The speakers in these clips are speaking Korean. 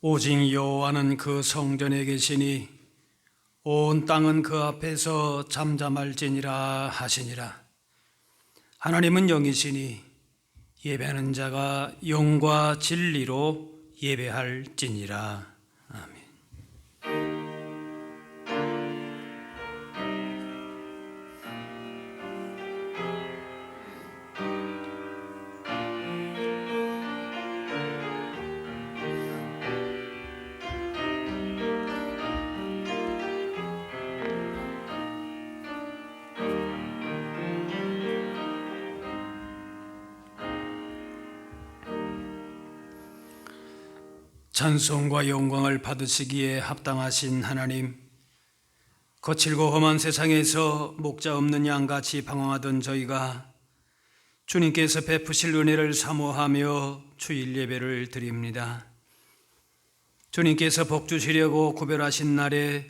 오직 여호와는 그 성전에 계시니 온 땅은 그 앞에서 잠잠할지니라 하시니라. 하나님은 영이시니 예배하는 자가 영과 진리로 예배할지니라. 아멘. 찬송과 영광을 받으시기에 합당하신 하나님, 거칠고 험한 세상에서 목자 없는 양같이 방황하던 저희가 주님께서 베푸실 은혜를 사모하며 주일 예배를 드립니다. 주님께서 복 주시려고 구별하신 날에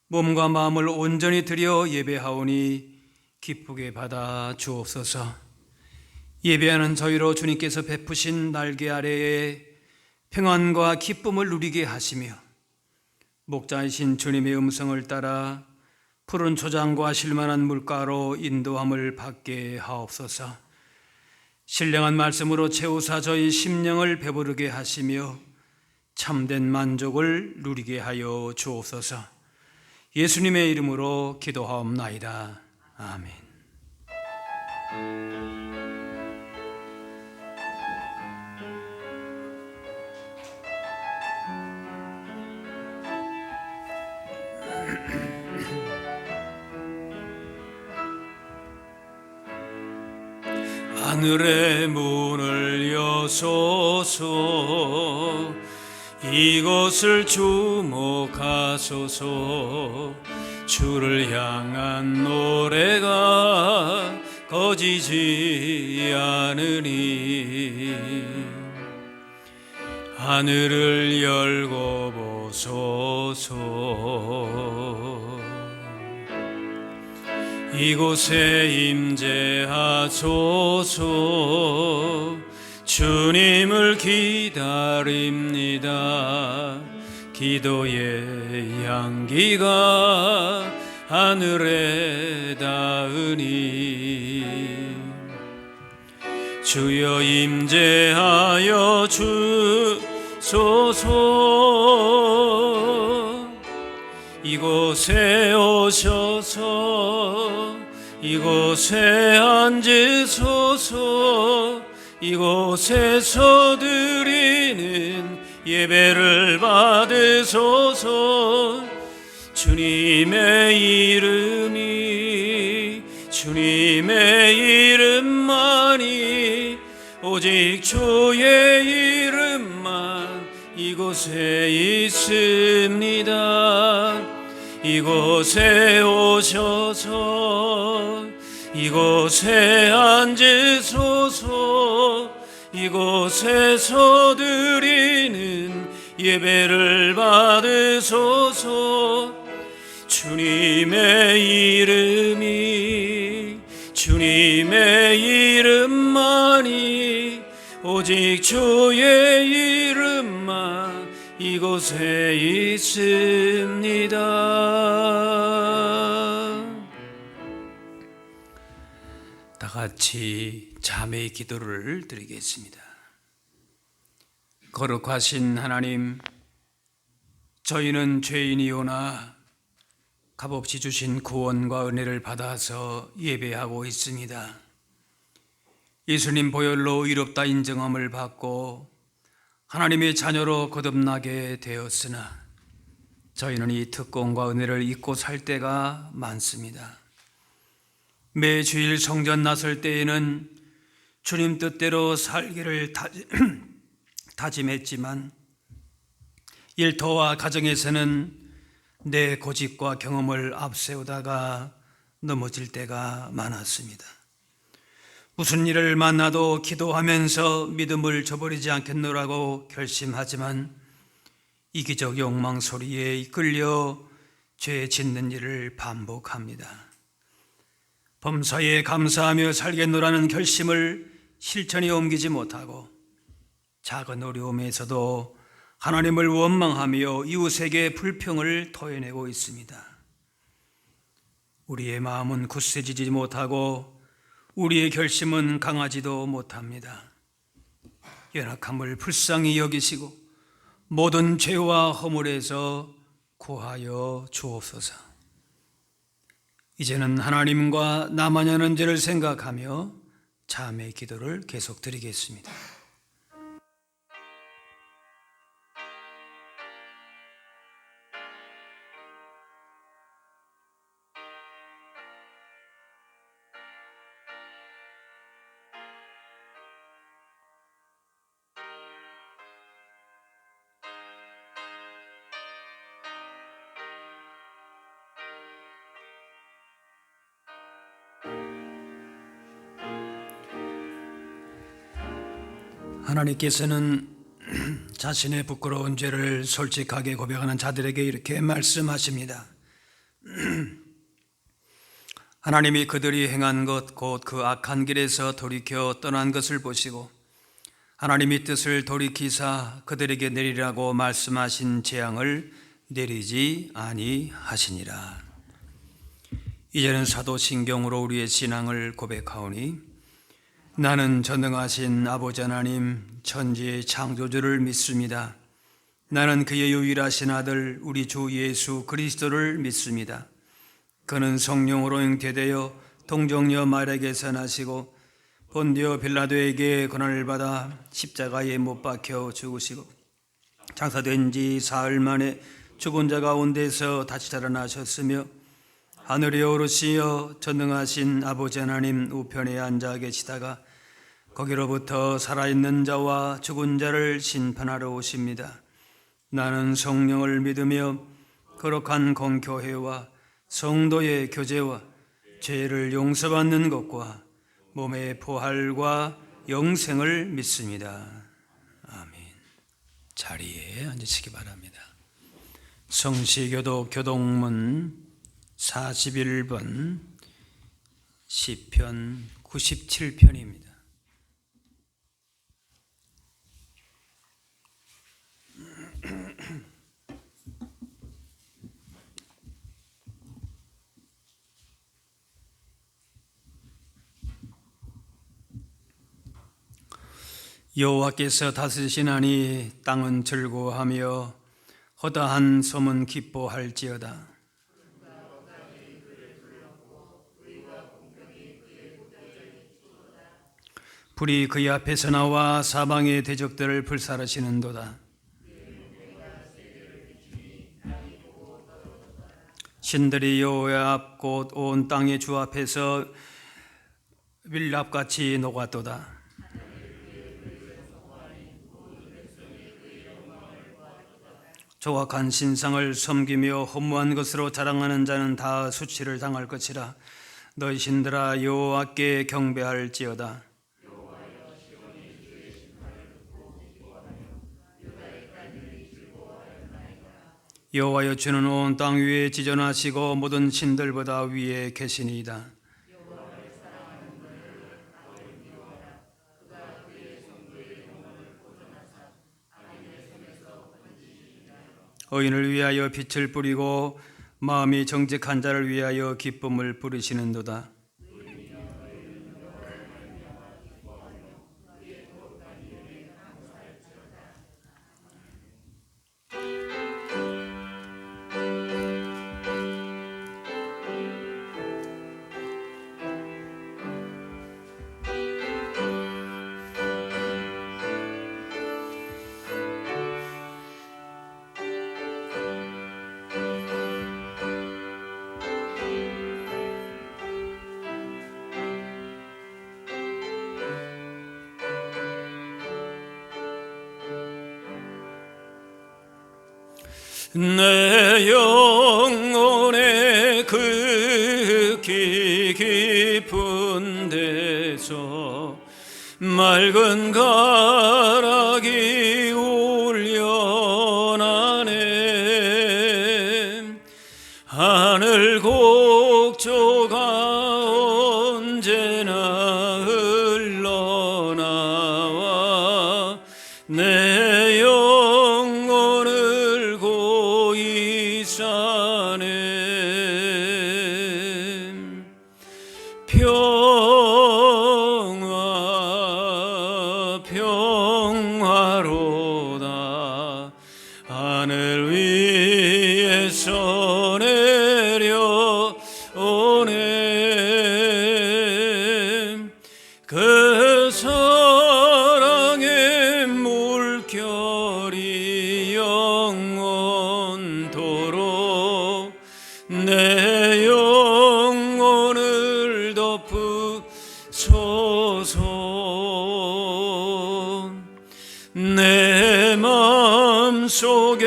몸과 마음을 온전히 드려 예배하오니 기쁘게 받아 주옵소서. 예배하는 저희로 주님께서 베푸신 날개 아래에 평안과 기쁨을 누리게 하시며 목자이신 주님의 음성을 따라 푸른 초장과 실만한 물가로 인도함을 받게 하옵소서. 신령한 말씀으로 채우사 저희 심령을 배부르게 하시며 참된 만족을 누리게 하여 주옵소서. 예수님의 이름으로 기도하옵나이다. 아멘. 하늘의 문을 여소서, 이곳을 주목하소서. 주를 향한 노래가 꺼지지 않으니 하늘을 열고 보소서. 이곳에 임재하소서. 주님을 기다립니다. 기도의 향기가 하늘에 닿으니 주여 임재하여 주소서. 이곳에 오셔서 이곳에 앉으소서. 이곳에서 드리는 예배를 받으소서. 주님의 이름만이 오직 주의 이름만 이곳에 있습니다. 이곳에 오셔서 이곳에 앉으소서. 이곳에서 드리는 예배를 받으소서. 주님의 이름만이 오직 주의 이름만 이곳에 있습니다. 다 같이 자매의 기도를 드리겠습니다. 거룩하신 하나님, 저희는 죄인이오나 값없이 주신 구원과 은혜를 받아서 예배하고 있습니다. 예수님 보혈로 의롭다 인정함을 받고 하나님의 자녀로 거듭나게 되었으나 저희는 이 특권과 은혜를 잊고 살 때가 많습니다. 매 주일 성전 나설 때에는 주님 뜻대로 살기를 다짐했지만 일터와 가정에서는 내 고집과 경험을 앞세우다가 넘어질 때가 많았습니다. 무슨 일을 만나도 기도하면서 믿음을 저버리지 않겠노라고 결심하지만 이기적 욕망 소리에 이끌려 죄 짓는 일을 반복합니다. 범사에 감사하며 살겠노라는 결심을 실천에 옮기지 못하고 작은 어려움에서도 하나님을 원망하며 이웃에게 불평을 토해내고 있습니다. 우리의 마음은 굳세지지 못하고 우리의 결심은 강하지도 못합니다. 연약함을 불쌍히 여기시고 모든 죄와 허물에서 구하여 주옵소서. 이제는 하나님과 나만 하는 죄를 생각하며 자매의 기도를 계속 드리겠습니다. 하나님께서는 자신의 부끄러운 죄를 솔직하게 고백하는 자들에게 이렇게 말씀하십니다. 하나님이 그들이 행한 것 곧 그 악한 길에서 돌이켜 떠난 것을 보시고 하나님이 뜻을 돌이키사 그들에게 내리라고 말씀하신 재앙을 내리지 아니하시니라. 이제는 사도신경으로 우리의 신앙을 고백하오니 나는 전능하신 아버지 하나님 천지의 창조주를 믿습니다. 나는 그의 유일하신 아들 우리 주 예수 그리스도를 믿습니다. 그는 성령으로 잉태되어 동정녀 마리아에게서 나시고 본디오 빌라도에게 고난을 받아 십자가에 못 박혀 죽으시고 장사된 지 사흘 만에 죽은 자 가운데서 다시 살아나셨으며 하늘에 오르시어 전능하신 아버지 하나님 우편에 앉아 계시다가 거기로부터 살아있는 자와 죽은 자를 심판하러 오십니다. 나는 성령을 믿으며 거룩한 공교회와 성도의 교제와 죄를 용서받는 것과 몸의 부활과 영생을 믿습니다. 아멘. 자리에 앉으시기 바랍니다. 성시교독 교동문 41번 시편 97편입니다. 여호와께서 다스리시나니 땅은 즐거워하며 허다한 섬은 기뻐할지어다. 불이 그의 앞에서 나와 사방의 대적들을 불살하시는도다. 신들이 여호와의 앞 곧 온 땅의 주 앞에서 밀랍같이 녹았도다. 조각한 신상을 섬기며 허무한 것으로 자랑하는 자는 다 수치를 당할 것이라. 너희 신들아 여호와께 경배할지어다. 여호와여, 주는 온 땅 위에 지존하시고 모든 신들보다 위에 계시니이다. 의인을 위하여 빛을 뿌리고 마음이 정직한 자를 위하여 기쁨을 부르시는도다. 내 영혼의 극히 깊은 데서 맑은 가락이 울려나네. 하늘 곡조가 언제나 흘러나와 내 영혼을 고이 싸네. 평화 평화로다. 하늘 위에서 내려오네. 그 사랑의 물결이 영원토록 내 영혼을 덮으소서. 내 마음속에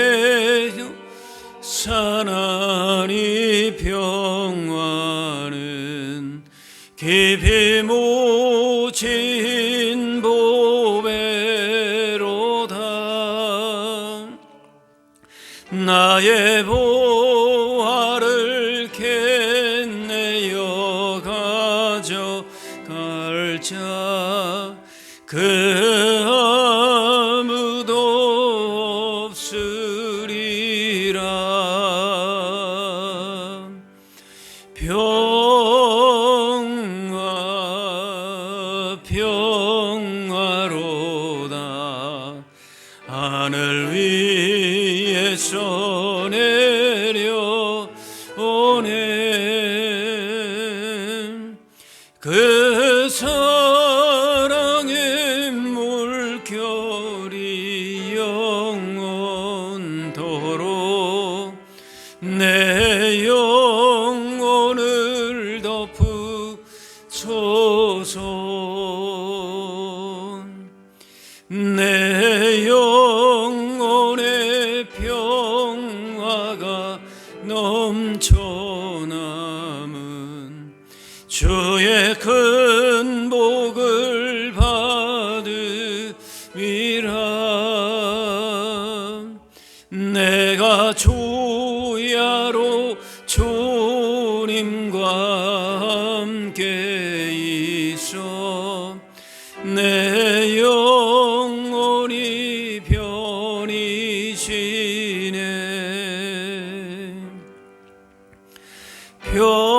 사나니 평화는 깊이 묻힌 보배로다. 나의 보화를 캔내어 가져갈 자 그 아무도 없으리라. 평화 평화로다. 하늘 위에서 내려오네. 그 사랑의 물결이 영원토록 내 영혼을 덮으소서. 내 영혼의 평화가 넘쳐남은 주의 큰 복을 받으리라. 내가 주야로 주님과 함께 있어 내 영혼이 편히 쉬네. 평화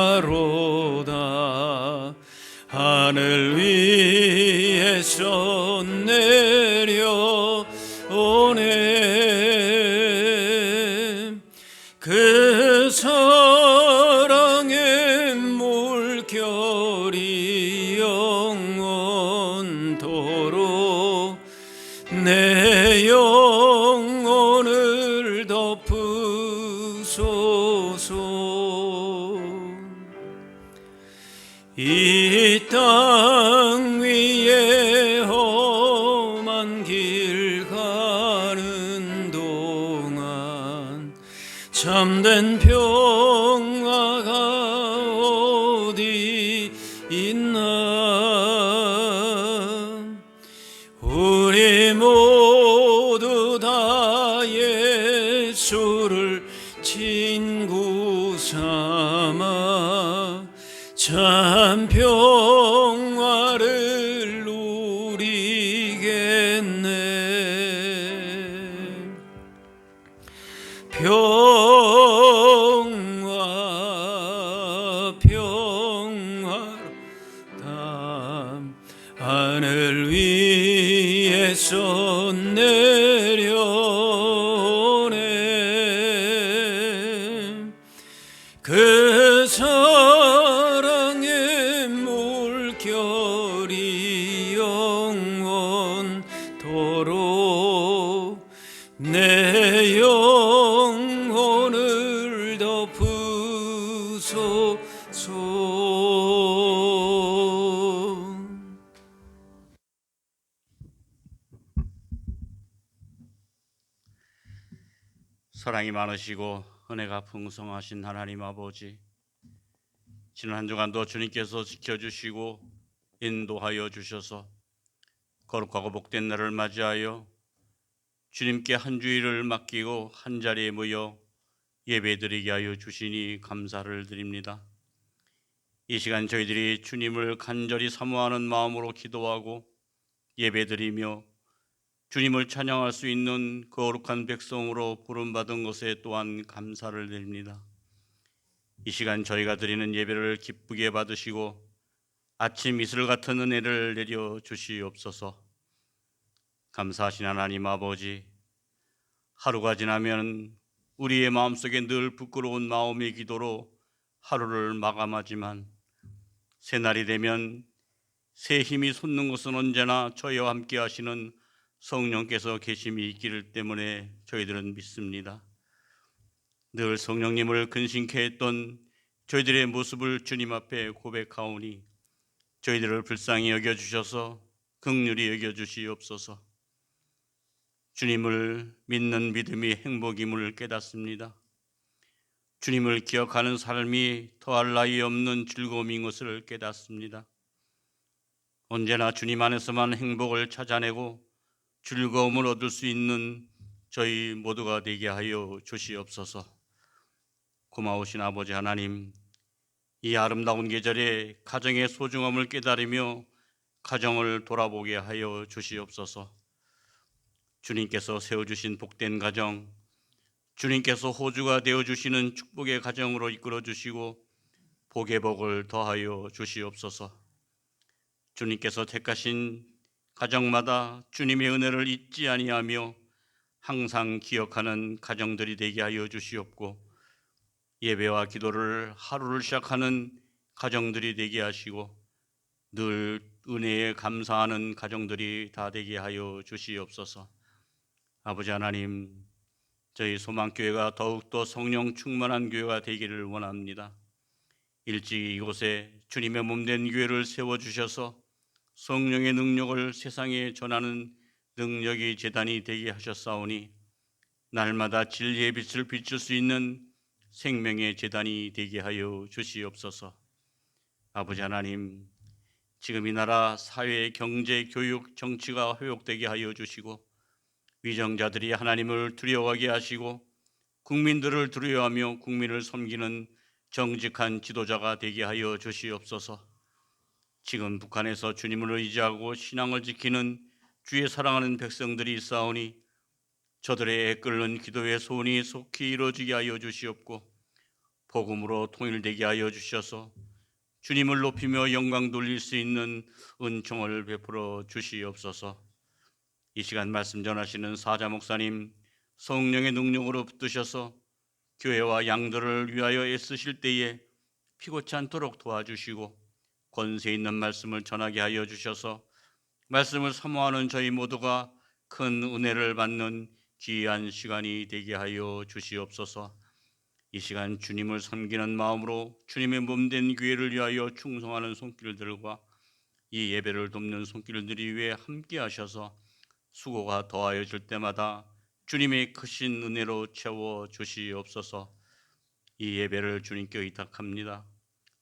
평화로다. 하늘 위에서 내려오네. 그 사랑의 물결이 영원토록 내 영 이 땅 위에 험한 길 가는 동안 참된 평화가 어디 있나. 우리 모두 다 예수를 친구 삼아 참 평화를 누리겠네. 평화 평화로다 하늘 위에서 내려오네. 그 사랑의 물결이 영원토록 내 영혼을 덮으소서. 사랑이 많으시고 은혜가 풍성하신 하나님 아버지, 지난 한 주간도 주님께서 지켜주시고 인도하여 주셔서 거룩하고 복된 날을 맞이하여 주님께 한 주일을 맡기고 한 자리에 모여 예배드리게 하여 주시니 감사를 드립니다. 이 시간 저희들이 주님을 간절히 사모하는 마음으로 기도하고 예배드리며 주님을 찬양할 수 있는 거룩한 백성으로 부름받은 것에 또한 감사를 드립니다. 이 시간 저희가 드리는 예배를 기쁘게 받으시고 아침 이슬 같은 은혜를 내려 주시옵소서. 감사하신 하나님 아버지, 하루가 지나면 우리의 마음속에 늘 부끄러운 마음의 기도로 하루를 마감하지만 새날이 되면 새 힘이 솟는 것은 언제나 저희와 함께 하시는 성령께서 계심이 있기를 때문에 저희들은 믿습니다. 늘 성령님을 근심케 했던 저희들의 모습을 주님 앞에 고백하오니 저희들을 불쌍히 여겨주셔서 긍휼히 여겨주시옵소서. 주님을 믿는 믿음이 행복임을 깨닫습니다. 주님을 기억하는 삶이 더할 나위 없는 즐거움인 것을 깨닫습니다. 언제나 주님 안에서만 행복을 찾아내고 즐거움을 얻을 수 있는 저희 모두가 되게 하여 주시옵소서. 고마우신 아버지 하나님, 이 아름다운 계절에 가정의 소중함을 깨달으며 가정을 돌아보게 하여 주시옵소서. 주님께서 세워주신 복된 가정, 주님께서 호주가 되어주시는 축복의 가정으로 이끌어주시고 복의 복을 더하여 주시옵소서. 주님께서 택하신 가정마다 주님의 은혜를 잊지 아니하며 항상 기억하는 가정들이 되게 하여 주시옵고 예배와 기도를 하루를 시작하는 가정들이 되게 하시고 늘 은혜에 감사하는 가정들이 다 되게 하여 주시옵소서. 아버지 하나님, 저희 소망교회가 더욱더 성령 충만한 교회가 되기를 원합니다. 일찍 이곳에 주님의 몸된 교회를 세워주셔서 성령의 능력을 세상에 전하는 능력이 제단이 되게 하셨사오니 날마다 진리의 빛을 비출 수 있는 생명의 제단이 되게 하여 주시옵소서. 아버지 하나님, 지금 이 나라 사회, 경제, 교육, 정치가 회복되게 하여 주시고 위정자들이 하나님을 두려워하게 하시고 국민들을 두려워하며 국민을 섬기는 정직한 지도자가 되게 하여 주시옵소서. 지금 북한에서 주님을 의지하고 신앙을 지키는 주의 사랑하는 백성들이 있사오니 저들의 애끓는 기도의 소원이 속히 이루어지게 하여 주시옵고 복음으로 통일되게 하여 주셔서 주님을 높이며 영광 돌릴 수 있는 은총을 베풀어 주시옵소서. 이 시간 말씀 전하시는 사자 목사님, 성령의 능력으로 붙드셔서 교회와 양들을 위하여 애쓰실 때에 피곤치 않도록 도와주시고 권세 있는 말씀을 전하게 하여 주셔서 말씀을 사모하는 저희 모두가 큰 은혜를 받는 귀한 시간이 되게 하여 주시옵소서. 이 시간 주님을 섬기는 마음으로 주님의 몸된 교회를 위하여 충성하는 손길들과 이 예배를 돕는 손길들이 위해 함께 하셔서 수고가 더하여질 때마다 주님의 크신 은혜로 채워 주시옵소서. 이 예배를 주님께 의탁합니다.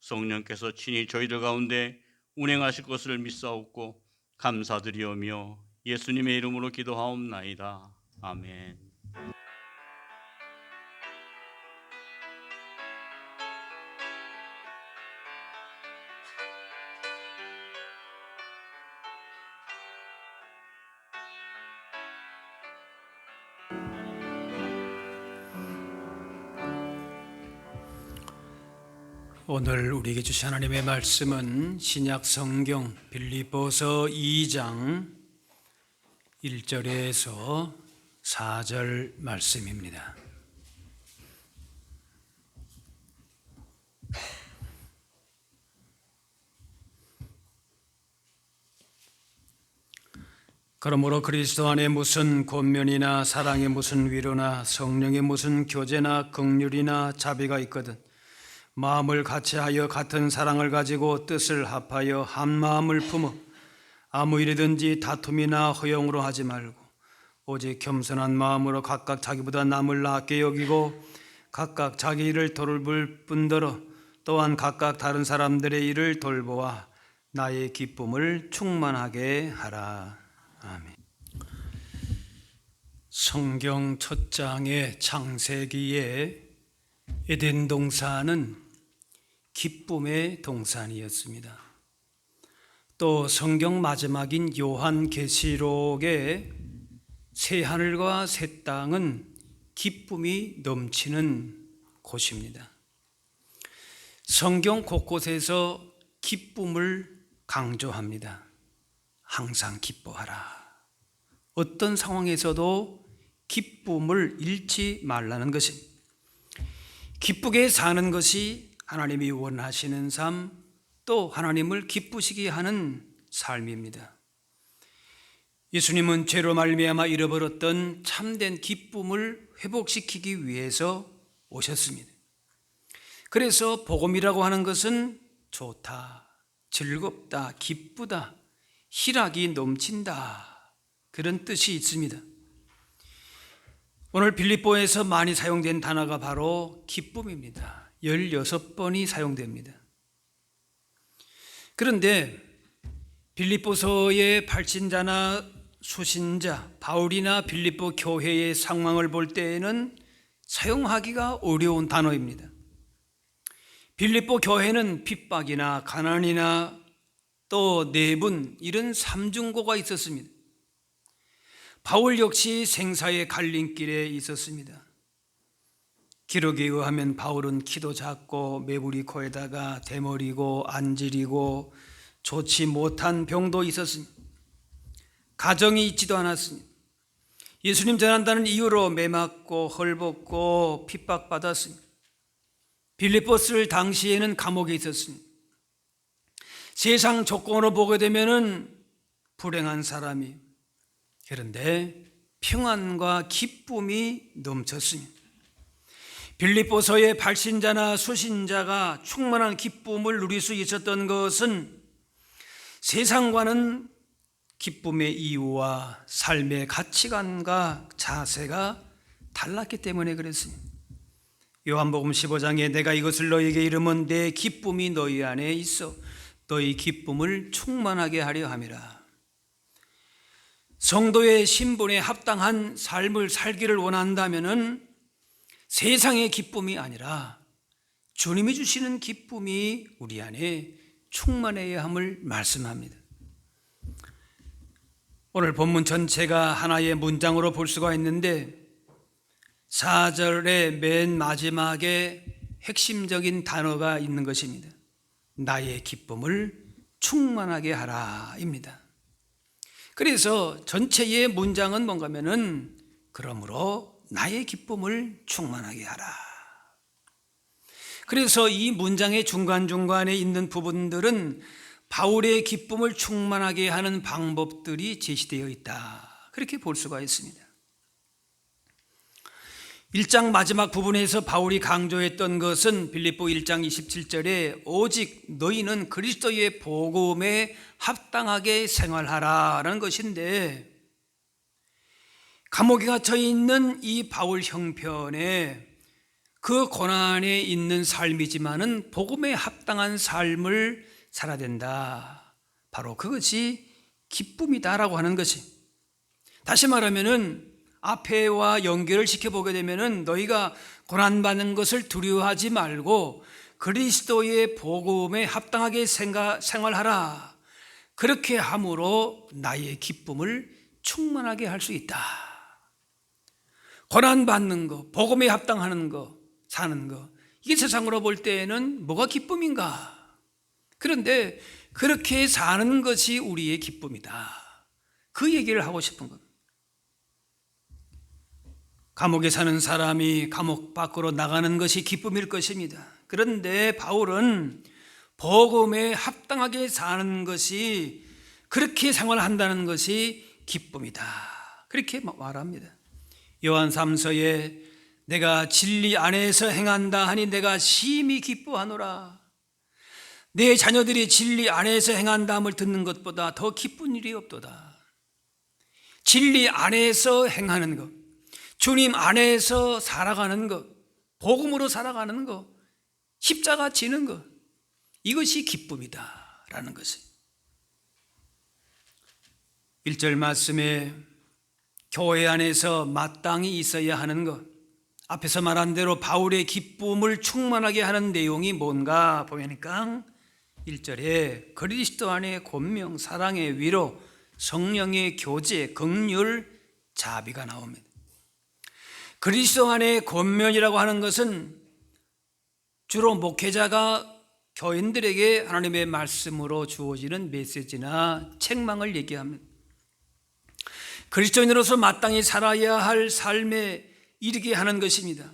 성령께서 친히 저희들 가운데 운행하실 것을 믿사옵고 감사드리오며 예수님의 이름으로 기도하옵나이다. 아멘. 오늘 우리에게 주신 하나님의 말씀은 신약 성경 빌립보서 2장 1절에서 4절 말씀입니다. 그러므로 그리스도 안에 무슨 권면이나 사랑의 무슨 위로나 성령의 무슨 교제나 긍휼이나 자비가 있거든 마음을 같이하여 같은 사랑을 가지고 뜻을 합하여 한 마음을 품어 아무 일이든지 다툼이나 허용으로 하지 말고 오직 겸손한 마음으로 각각 자기보다 남을 낫게 여기고 각각 자기 일을 돌볼 뿐더러 또한 각각 다른 사람들의 일을 돌보아 나의 기쁨을 충만하게 하라. 아멘. 성경 첫 장의 창세기에 에덴 동산은 기쁨의 동산이었습니다. 또 성경 마지막인 요한계시록의 새 하늘과 새 땅은 기쁨이 넘치는 곳입니다. 성경 곳곳에서 기쁨을 강조합니다. 항상 기뻐하라. 어떤 상황에서도 기쁨을 잃지 말라는 것입니다. 기쁘게 사는 것이 하나님이 원하시는 삶, 또 하나님을 기쁘시게 하는 삶입니다. 예수님은 죄로 말미암아 잃어버렸던 참된 기쁨을 회복시키기 위해서 오셨습니다. 그래서 복음이라고 하는 것은 좋다, 즐겁다, 기쁘다, 희락이 넘친다, 그런 뜻이 있습니다. 오늘 빌립보에서 많이 사용된 단어가 바로 기쁨입니다. 16번이 사용됩니다. 그런데 빌립보서의 발신자나 수신자, 바울이나 빌립보 교회의 상황을 볼 때에는 사용하기가 어려운 단어입니다. 빌립보 교회는 핍박이나 가난이나 또 내분, 이런 삼중고가 있었습니다. 바울 역시 생사의 갈림길에 있었습니다. 기록에 의하면 바울은 키도 작고 매부리 코에다가 대머리고 안질이고 좋지 못한 병도 있었습니다. 가정이 있지도 않았습니다. 예수님 전한다는 이유로 매맞고 헐벗고 핍박받았습니다. 빌립보스 당시에는 감옥에 있었습니다. 세상 조건으로 보게 되면은 불행한 사람이, 그런데 평안과 기쁨이 넘쳤습니다. 빌립보서의 발신자나 수신자가 충만한 기쁨을 누릴 수 있었던 것은 세상과는 기쁨의 이유와 삶의 가치관과 자세가 달랐기 때문에 그랬습니다. 요한복음 15장에 내가 이것을 너희에게 이르면 내 기쁨이 너희 안에 있어 너희 기쁨을 충만하게 하려 함이라. 성도의 신분에 합당한 삶을 살기를 원한다면은 세상의 기쁨이 아니라 주님이 주시는 기쁨이 우리 안에 충만해야 함을 말씀합니다. 오늘 본문 전체가 하나의 문장으로 볼 수가 있는데 4절의 맨 마지막에 핵심적인 단어가 있는 것입니다. 나의 기쁨을 충만하게 하라입니다. 그래서 전체의 문장은 뭔가 하면은 그러므로 나의 기쁨을 충만하게 하라. 그래서 이 문장의 중간중간에 있는 부분들은 바울의 기쁨을 충만하게 하는 방법들이 제시되어 있다, 그렇게 볼 수가 있습니다. 1장 마지막 부분에서 바울이 강조했던 것은 빌립보 1장 27절에 오직 너희는 그리스도의 복음에 합당하게 생활하라라는 것인데, 감옥에 갇혀 있는 이 바울 형편에 그 고난에 있는 삶이지만은 복음에 합당한 삶을 살아야 된다. 바로 그것이 기쁨이다라고 하는 것이, 다시 말하면은 앞에와 연결을 시켜보게 되면은 너희가 고난받는 것을 두려워하지 말고 그리스도의 복음에 합당하게 생활하라. 그렇게 함으로 나의 기쁨을 충만하게 할 수 있다. 고난받는 거, 복음에 합당하는 거, 사는 거, 이게 세상으로 볼 때에는 뭐가 기쁨인가? 그런데 그렇게 사는 것이 우리의 기쁨이다. 그 얘기를 하고 싶은 겁니다. 감옥에 사는 사람이 감옥 밖으로 나가는 것이 기쁨일 것입니다. 그런데 바울은 복음에 합당하게 사는 것이, 그렇게 생활한다는 것이 기쁨이다. 그렇게 말합니다. 요한 3서에 내가 진리 안에서 행한다 하니 내가 심히 기뻐하노라. 내 자녀들이 진리 안에서 행한다함을 듣는 것보다 더 기쁜 일이 없도다. 진리 안에서 행하는 것, 주님 안에서 살아가는 것, 복음으로 살아가는 것, 십자가 지는 것, 이것이 기쁨이다라는 것이. 1절 말씀에 교회 안에서 마땅히 있어야 하는 것, 앞에서 말한 대로 바울의 기쁨을 충만하게 하는 내용이 뭔가 보니까 1절에 그리스도 안에 권명, 사랑의 위로, 성령의 교제, 긍휼, 자비가 나옵니다. 그리스도 안에 권면이라고 하는 것은 주로 목회자가 교인들에게 하나님의 말씀으로 주어지는 메시지나 책망을 얘기합니다. 그리스도인으로서 마땅히 살아야 할 삶에 이르게 하는 것입니다.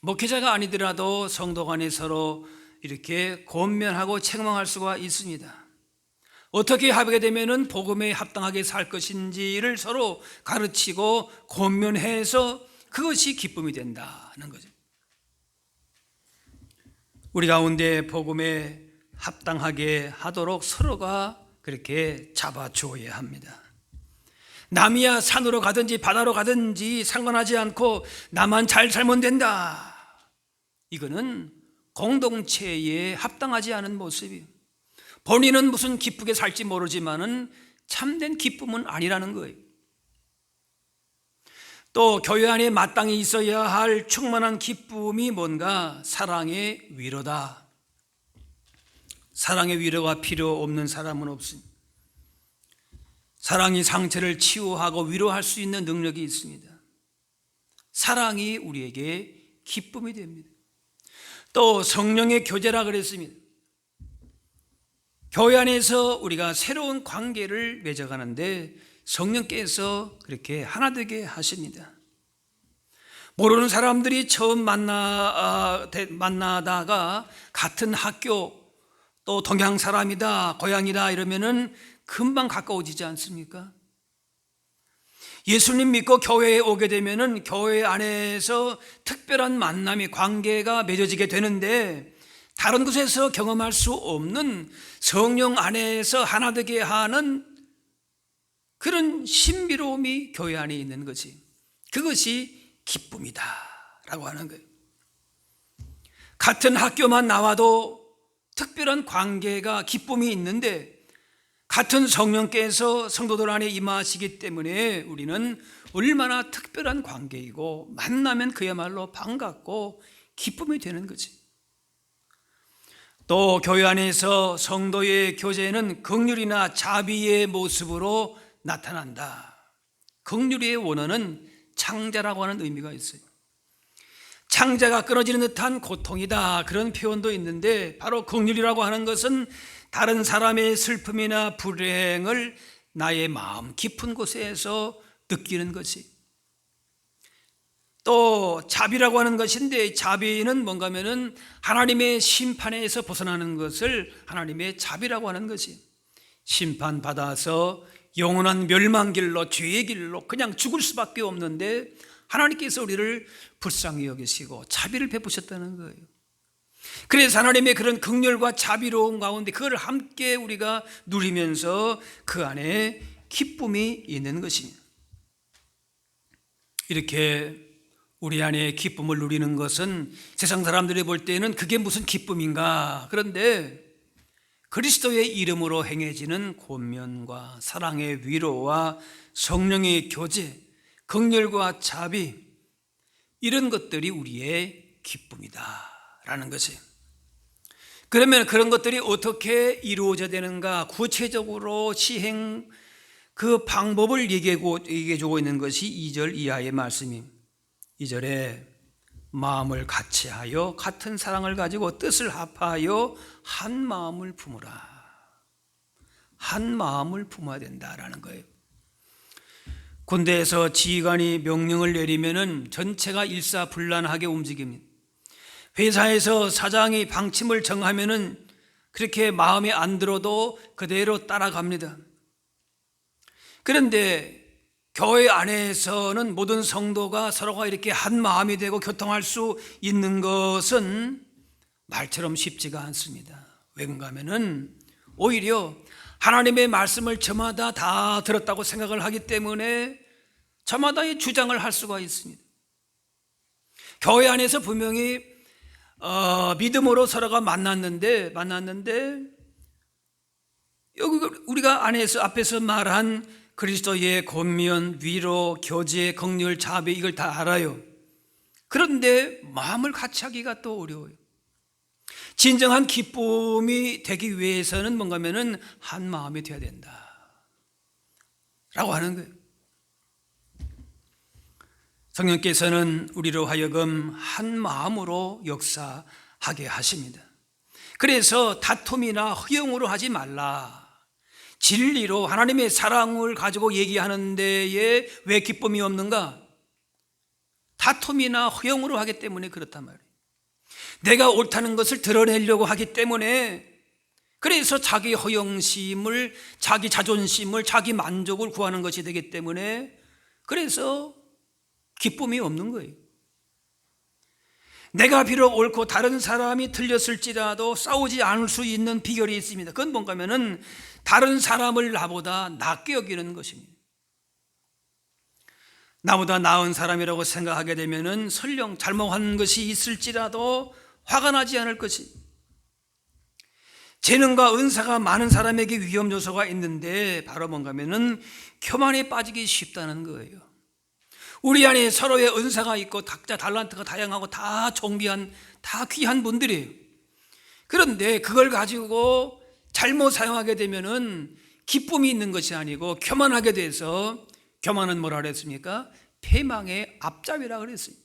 목회자가 아니더라도 성도 간에 서로 이렇게 권면하고 책망할 수가 있습니다. 어떻게 하게 되면은 복음에 합당하게 살 것인지를 서로 가르치고 권면해서 그것이 기쁨이 된다는 거죠. 우리 가운데 복음에 합당하게 하도록 서로가 그렇게 잡아주어야 합니다. 남이야 산으로 가든지 바다로 가든지 상관하지 않고 나만 잘 살면 된다. 이거는 공동체에 합당하지 않은 모습이에요. 본인은 무슨 기쁘게 살지 모르지만은 참된 기쁨은 아니라는 거예요. 또 교회 안에 마땅히 있어야 할 충만한 기쁨이 뭔가 사랑의 위로다. 사랑의 위로가 필요 없는 사람은 없습니다. 사랑이 상처를 치유하고 위로할 수 있는 능력이 있습니다. 사랑이 우리에게 기쁨이 됩니다. 또 성령의 교제라 그랬습니다. 교회 안에서 우리가 새로운 관계를 맺어가는데 성령께서 그렇게 하나 되게 하십니다. 모르는 사람들이 처음 만나다가 같은 학교, 또 동양 사람이다, 고향이다 이러면은 금방 가까워지지 않습니까? 예수님 믿고 교회에 오게 되면은 교회 안에서 특별한 만남의 관계가 맺어지게 되는데, 다른 곳에서 경험할 수 없는 성령 안에서 하나 되게 하는 그런 신비로움이 교회 안에 있는 거지. 그것이 기쁨이다 라고 하는 거예요. 같은 학교만 나와도 특별한 관계가, 기쁨이 있는데, 같은 성령께서 성도들 안에 임하시기 때문에 우리는 얼마나 특별한 관계이고 만나면 그야말로 반갑고 기쁨이 되는 거지. 또 교회 안에서 성도의 교제는 긍휼이나 자비의 모습으로 나타난다. 긍휼의 원어는 창자라고 하는 의미가 있어요. 창자가 끊어지는 듯한 고통이다, 그런 표현도 있는데, 바로 긍휼이라고 하는 것은 다른 사람의 슬픔이나 불행을 나의 마음 깊은 곳에서 느끼는 것이. 또 자비라고 하는 것인데, 자비는 뭔가 하면은 하나님의 심판에서 벗어나는 것을 하나님의 자비라고 하는 것이. 심판받아서 영원한 멸망길로, 죄의 길로 그냥 죽을 수밖에 없는데 하나님께서 우리를 불쌍히 여기시고 자비를 베푸셨다는 거예요. 그래서 하나님의 그런 긍휼과 자비로움 가운데 그걸 함께 우리가 누리면서 그 안에 기쁨이 있는 것입니다. 이렇게 우리 안에 기쁨을 누리는 것은 세상 사람들이 볼 때는 그게 무슨 기쁨인가? 그런데 그리스도의 이름으로 행해지는 권면과 사랑의 위로와 성령의 교제, 긍휼과 자비, 이런 것들이 우리의 기쁨이다라는 것이에요. 그러면 그런 것들이 어떻게 이루어져야 되는가? 구체적으로 시행 그 방법을 얘기해 주고 있는 것이 2절 이하의 말씀입니다. 2절에 마음을 같이하여 같은 사랑을 가지고 뜻을 합하여 한 마음을 품으라. 한 마음을 품어야 된다라는 거예요. 군대에서 지휘관이 명령을 내리면은 전체가 일사불란하게 움직입니다. 회사에서 사장이 방침을 정하면은 그렇게 마음에 안 들어도 그대로 따라갑니다. 그런데 교회 안에서는 모든 성도가 서로가 이렇게 한 마음이 되고 교통할 수 있는 것은 말처럼 쉽지가 않습니다. 왜인가 하면은 오히려 하나님의 말씀을 저마다 다 들었다고 생각을 하기 때문에 저마다의 주장을 할 수가 있습니다. 교회 안에서 분명히 믿음으로 서로가 만났는데 여기 우리가 안에서 앞에서 말한 그리스도의 권면, 위로, 교제, 긍휼, 자비 이걸 다 알아요. 그런데 마음을 같이 하기가 또 어려워요. 진정한 기쁨이 되기 위해서는 뭔가 하면은 한 마음이 되어야 된다 라고 하는 거예요. 성령께서는 우리로 하여금 한 마음으로 역사하게 하십니다. 그래서 다툼이나 허용으로 하지 말라. 진리로 하나님의 사랑을 가지고 얘기하는 데에 왜 기쁨이 없는가? 다툼이나 허용으로 하기 때문에 그렇단 말이에요. 내가 옳다는 것을 드러내려고 하기 때문에, 그래서 자기 허영심을, 자기 자존심을, 자기 만족을 구하는 것이 되기 때문에 그래서 기쁨이 없는 거예요. 내가 비록 옳고 다른 사람이 틀렸을지라도 싸우지 않을 수 있는 비결이 있습니다. 그건 뭔가 하면은 다른 사람을 나보다 낫게 여기는 것입니다. 나보다 나은 사람이라고 생각하게 되면은 설령 잘못한 것이 있을지라도 화가 나지 않을 것이. 재능과 은사가 많은 사람에게 위험 요소가 있는데 바로 뭔가 하면은 교만에 빠지기 쉽다는 거예요. 우리 안에 서로의 은사가 있고 각자 달란트가 다양하고 다 정비한, 다 귀한 분들이에요. 그런데 그걸 가지고 잘못 사용하게 되면은 기쁨이 있는 것이 아니고 교만하게 돼서, 교만은 뭐라 그랬습니까? 패망의 앞잡이라 그랬어요.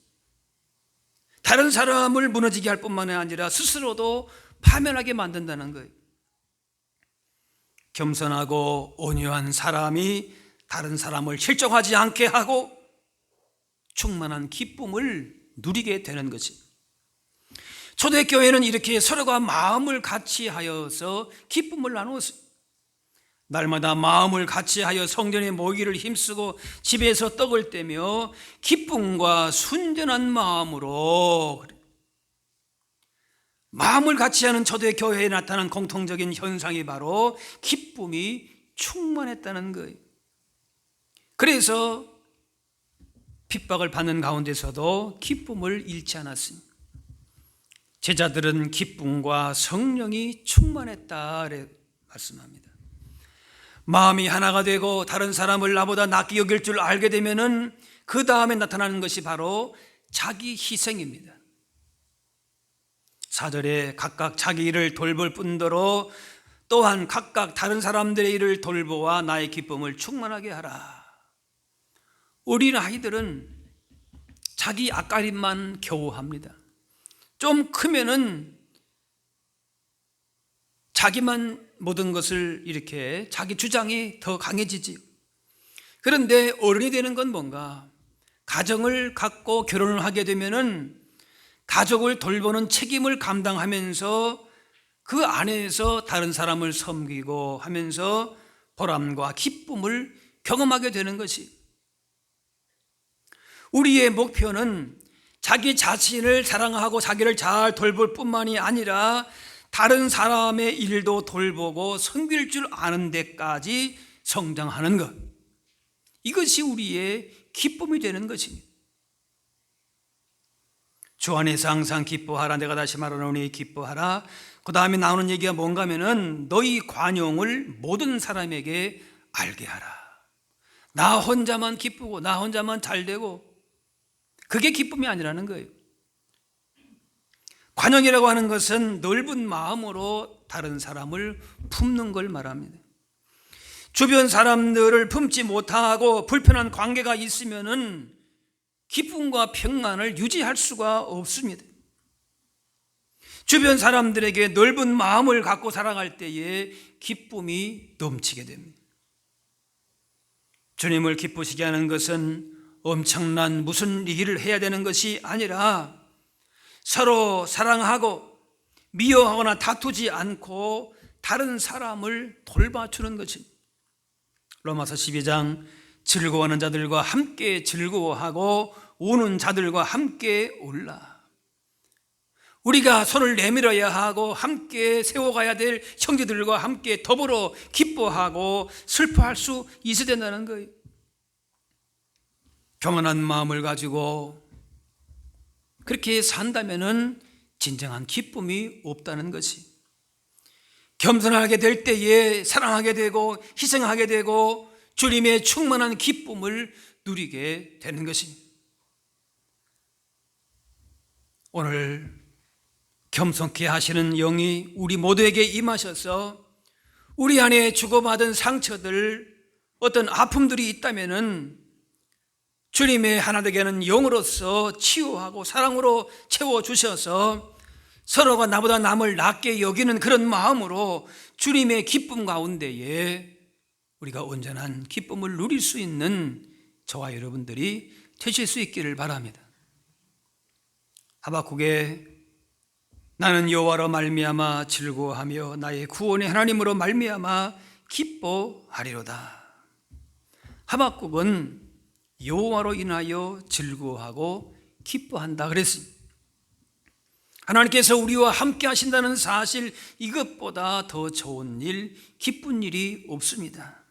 다른 사람을 무너지게 할 뿐만 아니라 스스로도 파면하게 만든다는 거예요. 겸손하고 온유한 사람이 다른 사람을 실족하지 않게 하고 충만한 기쁨을 누리게 되는 것이. 초대교회는 이렇게 서로가 마음을 같이 하여서 기쁨을 나누었어요. 날마다 마음을 같이 하여 성전에 모이기를 힘쓰고 집에서 떡을 떼며 기쁨과 순전한 마음으로, 마음을 같이 하는 초대교회에 나타난 공통적인 현상이 바로 기쁨이 충만했다는 거예요. 그래서 핍박을 받는 가운데서도 기쁨을 잃지 않았습니다. 제자들은 기쁨과 성령이 충만했다 말씀합니다. 마음이 하나가 되고 다른 사람을 나보다 낫게 여길 줄 알게 되면은 그 다음에 나타나는 것이 바로 자기 희생입니다. 4절에 각각 자기 일을 돌볼 뿐더러 또한 각각 다른 사람들의 일을 돌보아 나의 기쁨을 충만하게 하라. 어린 아이들은 자기 앞가림만 겨우 합니다. 좀 크면은 자기만 모든 것을 이렇게 자기 주장이 더 강해지지. 그런데 어른이 되는 건 뭔가? 가정을 갖고 결혼을 하게 되면은 가족을 돌보는 책임을 감당하면서 그 안에서 다른 사람을 섬기고 하면서 보람과 기쁨을 경험하게 되는 것이. 우리의 목표는 자기 자신을 사랑하고 자기를 잘 돌볼 뿐만이 아니라 다른 사람의 일도 돌보고 섬길 줄 아는 데까지 성장하는 것, 이것이 우리의 기쁨이 되는 것입니다. 주 안에서 항상 기뻐하라. 내가 다시 말하노니 기뻐하라. 그 다음에 나오는 얘기가 뭔가 하면은 너희 관용을 모든 사람에게 알게 하라. 나 혼자만 기쁘고 나 혼자만 잘되고 그게 기쁨이 아니라는 거예요. 관용이라고 하는 것은 넓은 마음으로 다른 사람을 품는 걸 말합니다. 주변 사람들을 품지 못하고 불편한 관계가 있으면은 기쁨과 평안을 유지할 수가 없습니다. 주변 사람들에게 넓은 마음을 갖고 살아갈 때에 기쁨이 넘치게 됩니다. 주님을 기쁘시게 하는 것은 엄청난 무슨 일을 해야 되는 것이 아니라 서로 사랑하고 미워하거나 다투지 않고 다른 사람을 돌봐주는 것입니다. 로마서 12장 즐거워하는 자들과 함께 즐거워하고 우는 자들과 함께 울라. 우리가 손을 내밀어야 하고 함께 세워가야 될 형제들과 함께 더불어 기뻐하고 슬퍼할 수 있어야 된다는 거예요. 평안한 마음을 가지고 그렇게 산다면은 진정한 기쁨이 없다는 것이, 겸손하게 될 때에 사랑하게 되고 희생하게 되고 주님의 충만한 기쁨을 누리게 되는 것입니다. 오늘 겸손케 하시는 영이 우리 모두에게 임하셔서 우리 안에 주고받은 상처들, 어떤 아픔들이 있다면은 주님의 하나 되게 하는 영으로서 치유하고 사랑으로 채워주셔서 서로가 나보다 남을 낮게 여기는 그런 마음으로 주님의 기쁨 가운데에 우리가 온전한 기쁨을 누릴 수 있는 저와 여러분들이 되실 수 있기를 바랍니다. 하박국에 나는 여호와로 말미암아 즐거워하며 나의 구원의 하나님으로 말미암아 기뻐하리로다. 하박국은 여호와로 인하여 즐거워하고 기뻐한다 그랬습니다. 하나님께서 우리와 함께 하신다는 사실, 이것보다 더 좋은 일, 기쁜 일이 없습니다.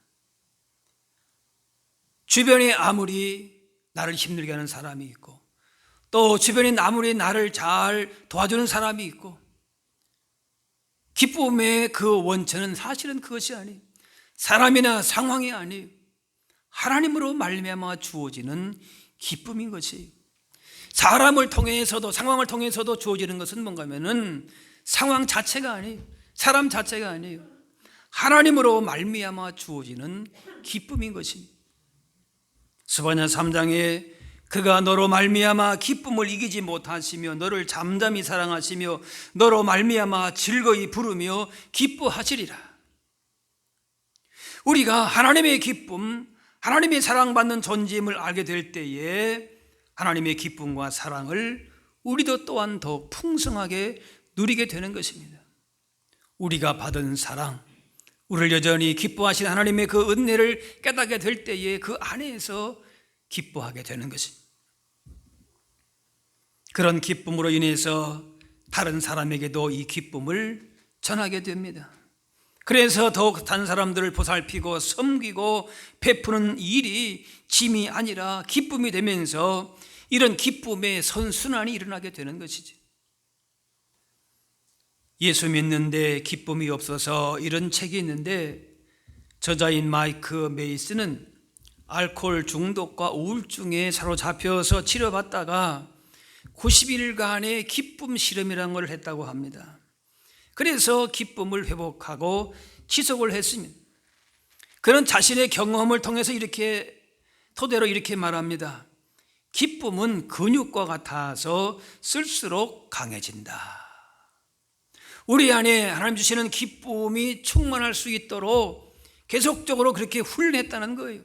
주변에 아무리 나를 힘들게 하는 사람이 있고 또 주변에 아무리 나를 잘 도와주는 사람이 있고, 기쁨의 그 원천은 사실은 그것이 아니에요. 사람이나 상황이 아니에요. 하나님으로 말미암아 주어지는 기쁨인 것이에요. 사람을 통해서도 상황을 통해서도 주어지는 것은 뭔가 하면은 상황 자체가 아니에요. 사람 자체가 아니에요. 하나님으로 말미암아 주어지는 기쁨인 것입니다. 스바냐 3장에 그가 너로 말미암아 기쁨을 이기지 못하시며 너를 잠잠히 사랑하시며 너로 말미암아 즐거이 부르며 기뻐하시리라. 우리가 하나님의 기쁨, 하나님의 사랑받는 존재임을 알게 될 때에 하나님의 기쁨과 사랑을 우리도 또한 더 풍성하게 누리게 되는 것입니다. 우리가 받은 사랑, 우리를 여전히 기뻐하신 하나님의 그 은혜를 깨닫게 될 때에 그 안에서 기뻐하게 되는 것입니다. 그런 기쁨으로 인해서 다른 사람에게도 이 기쁨을 전하게 됩니다. 그래서 더욱 다른 사람들을 보살피고 섬기고 베푸는 일이 짐이 아니라 기쁨이 되면서 이런 기쁨의 선순환이 일어나게 되는 것이지. 예수 믿는데 기쁨이 없어서 이런 책이 있는데, 저자인 마이크 메이스는 알코올 중독과 우울증에 사로잡혀서 치료받다가 90일간의 기쁨 실험이라는 걸 했다고 합니다. 그래서 기쁨을 회복하고 지속을 했습니다. 그런 자신의 경험을 통해서 토대로 이렇게 말합니다. 기쁨은 근육과 같아서 쓸수록 강해진다. 우리 안에 하나님 주시는 기쁨이 충만할 수 있도록 계속적으로 그렇게 훈련했다는 거예요.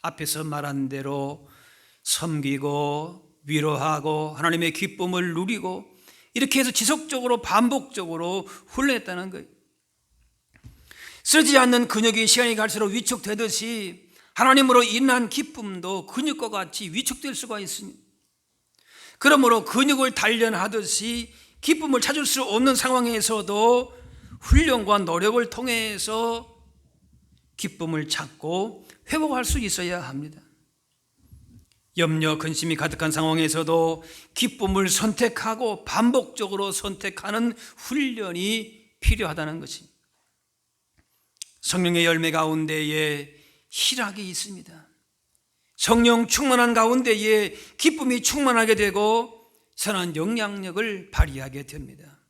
앞에서 말한 대로 섬기고 위로하고 하나님의 기쁨을 누리고 이렇게 해서 지속적으로 반복적으로 훈련했다는 거예요. 쓰지 않는 근육이 시간이 갈수록 위축되듯이 하나님으로 인한 기쁨도 근육과 같이 위축될 수가 있습니다. 그러므로 근육을 단련하듯이 기쁨을 찾을 수 없는 상황에서도 훈련과 노력을 통해서 기쁨을 찾고 회복할 수 있어야 합니다. 염려, 근심이 가득한 상황에서도 기쁨을 선택하고 반복적으로 선택하는 훈련이 필요하다는 것입니다. 성령의 열매 가운데에 희락이 있습니다. 성령 충만한 가운데에 기쁨이 충만하게 되고 선한 영향력을 발휘하게 됩니다.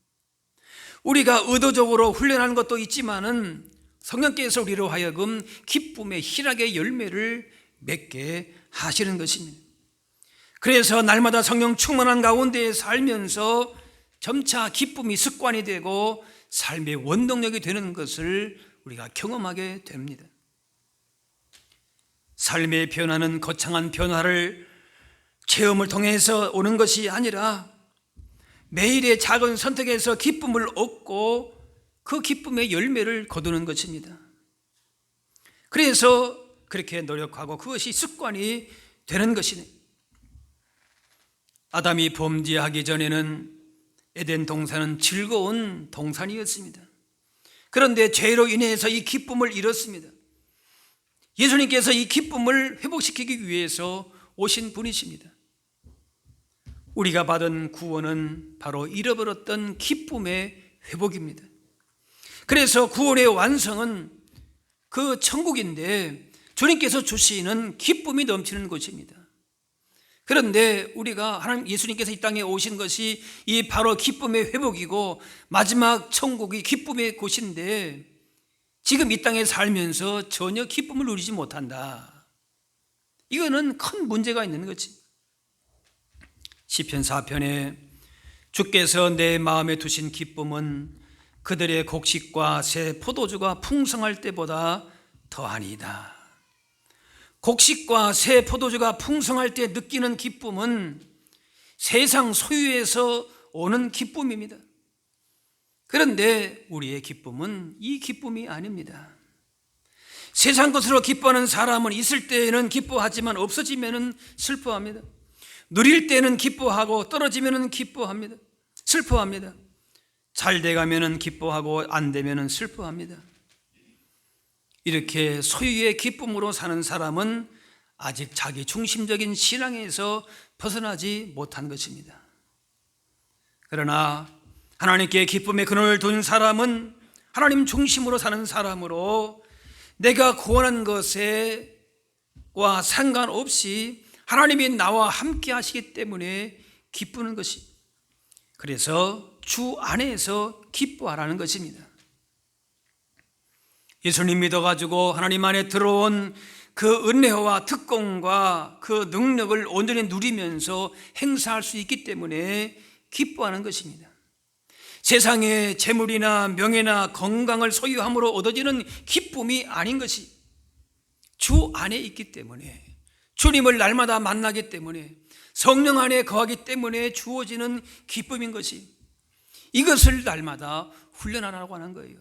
우리가 의도적으로 훈련하는 것도 있지만은 성령께서 우리로 하여금 기쁨의 희락의 열매를 맺게 하시는 것입니다. 그래서 날마다 성령 충만한 가운데 살면서 점차 기쁨이 습관이 되고 삶의 원동력이 되는 것을 우리가 경험하게 됩니다. 삶의 변화는 거창한 변화를 체험을 통해서 오는 것이 아니라 매일의 작은 선택에서 기쁨을 얻고 그 기쁨의 열매를 거두는 것입니다. 그래서 그렇게 노력하고 그것이 습관이 되는 것이네. 아담이 범죄하기 전에는 에덴 동산은 즐거운 동산이었습니다. 그런데 죄로 인해서 이 기쁨을 잃었습니다. 예수님께서 이 기쁨을 회복시키기 위해서 오신 분이십니다. 우리가 받은 구원은 바로 잃어버렸던 기쁨의 회복입니다. 그래서 구원의 완성은 그 천국인데 주님께서 주시는 기쁨이 넘치는 곳입니다. 그런데 우리가 하나님 예수님께서 이 땅에 오신 것이 이 바로 기쁨의 회복이고 마지막 천국이 기쁨의 곳인데 지금 이 땅에 살면서 전혀 기쁨을 누리지 못한다. 이거는 큰 문제가 있는 거지. 시편 4편에 주께서 내 마음에 두신 기쁨은 그들의 곡식과 새 포도주가 풍성할 때보다 더하니이다. 곡식과 새 포도주가 풍성할 때 느끼는 기쁨은 세상 소유에서 오는 기쁨입니다. 그런데 우리의 기쁨은 이 기쁨이 아닙니다. 세상 것으로 기뻐하는 사람은 있을 때에는 기뻐하지만 없어지면 슬퍼합니다. 누릴 때는 기뻐하고 떨어지면 기뻐합니다. 슬퍼합니다. 잘 돼가면 기뻐하고 안 되면 슬퍼합니다. 이렇게 소유의 기쁨으로 사는 사람은 아직 자기 중심적인 신앙에서 벗어나지 못한 것입니다. 그러나 하나님께 기쁨의 근원을 둔 사람은 하나님 중심으로 사는 사람으로 내가 구원한 것과 상관없이 하나님이 나와 함께 하시기 때문에 기쁘는 것이, 그래서 주 안에서 기뻐하라는 것입니다. 예수님 믿어가지고 하나님 안에 들어온 그 은혜와 특권과 그 능력을 온전히 누리면서 행사할 수 있기 때문에 기뻐하는 것입니다. 세상의 재물이나 명예나 건강을 소유함으로 얻어지는 기쁨이 아닌 것이 주 안에 있기 때문에, 주님을 날마다 만나기 때문에, 성령 안에 거하기 때문에 주어지는 기쁨인 것이, 이것을 날마다 훈련하라고 하는 거예요.